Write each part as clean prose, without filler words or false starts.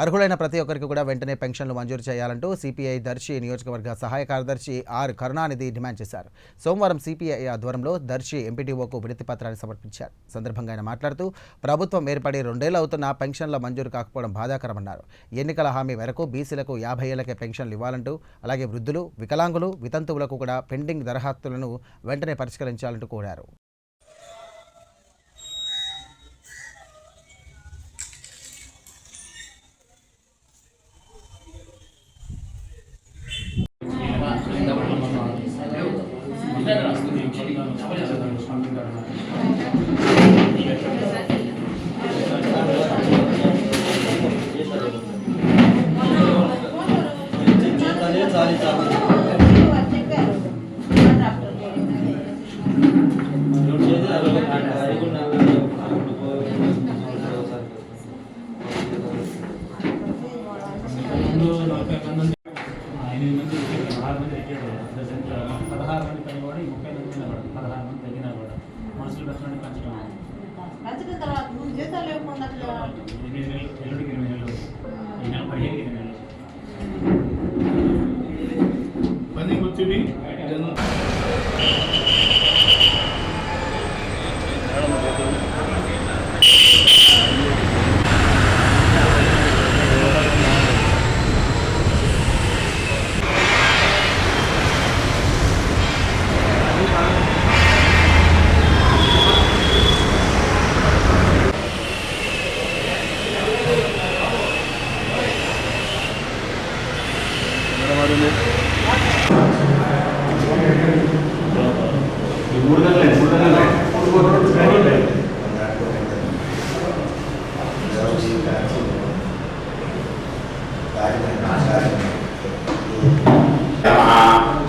అర్హులైన ప్రతి ఒక్కరికి కూడా వెంటనే పెన్షన్లు మంజూరు చేయాలంటూ సిపిఐ దర్శి నియోజకవర్గ సహాయ కార్యదర్శి ఆర్ కరుణానిధి డిమాండ్ చేశారు. సోమవారం సిపిఐ ఆధ్వర్యంలో దర్శి ఎంపీటీఓకు వినతి పత్రాన్ని సమర్పించారు. సందర్భంగా ఆయన మాట్లాడుతూ ప్రభుత్వం ఏర్పడి 2 ఏళ్లు అవుతున్నా పెన్షన్ల మంజూరు కాకపోవడం బాధాకరమన్నారు. ఎన్నికల హామీ మేరకు బీసీలకు 50 ఏళ్లకే పెన్షన్లు ఇవ్వాలంటూ, అలాగే వృద్ధులు, వికలాంగులు, వితంతువులకు కూడా పెండింగ్ దరఖాస్తులను వెంటనే పరిష్కరించాలంటూ కోరారు.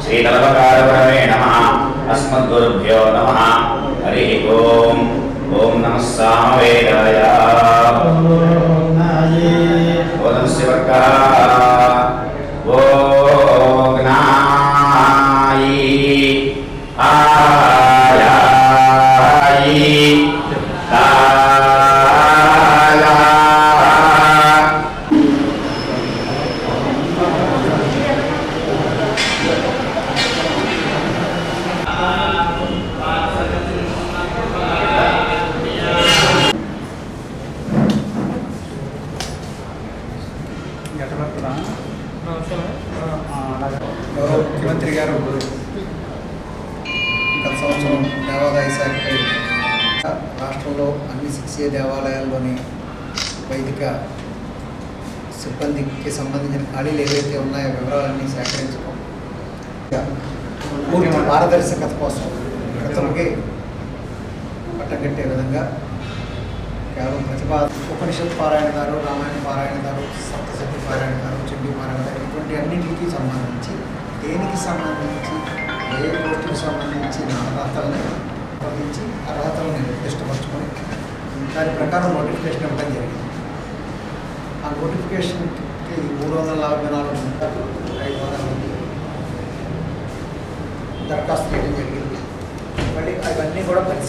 శ్రీతలపకారపరమే నమః. అస్మద్గురుభ్యో నమః. హరి ఓం. ఓం నమః సామవేదాయ. ఓం శివకా. ఓం జ్ఞాయి ఆయాయి ముఖ్యమంత్రి గారు గత సంవత్సరం దేవాదాయ శాఖపై రాష్ట్రంలో అన్ని 6A దేవాలయాల్లోని వైదిక సిబ్బందికి సంబంధించిన ఖాళీలు ఏవైతే ఉన్నాయో వివరాలన్నీ సేకరించడం, పూర్తి పారదర్శకత కోసం ప్రజలకి పట్టగట్టే విధంగా కేవలం ఉపనిషత్ పారాయణదారు, రామాయణ పారాయణదారు, సప్తశతి పారాయణదారు, చండీ పారాయణదారు, ఇటువంటి అన్నింటికి సంబంధించి దేనికి సంబంధించి ఏ పోస్టుకి సంబంధించి అర్హతల్ని సంబంధించి అర్హతలను నిర్దిష్టపరచుకొని దాని ప్రకారం నోటిఫికేషన్ ఇవ్వడం జరిగింది. ఆ నోటిఫికేషన్కి 344 500 దరఖాస్తు చేయడం జరిగింది. మళ్ళీ అవన్నీ కూడా పరిశీలి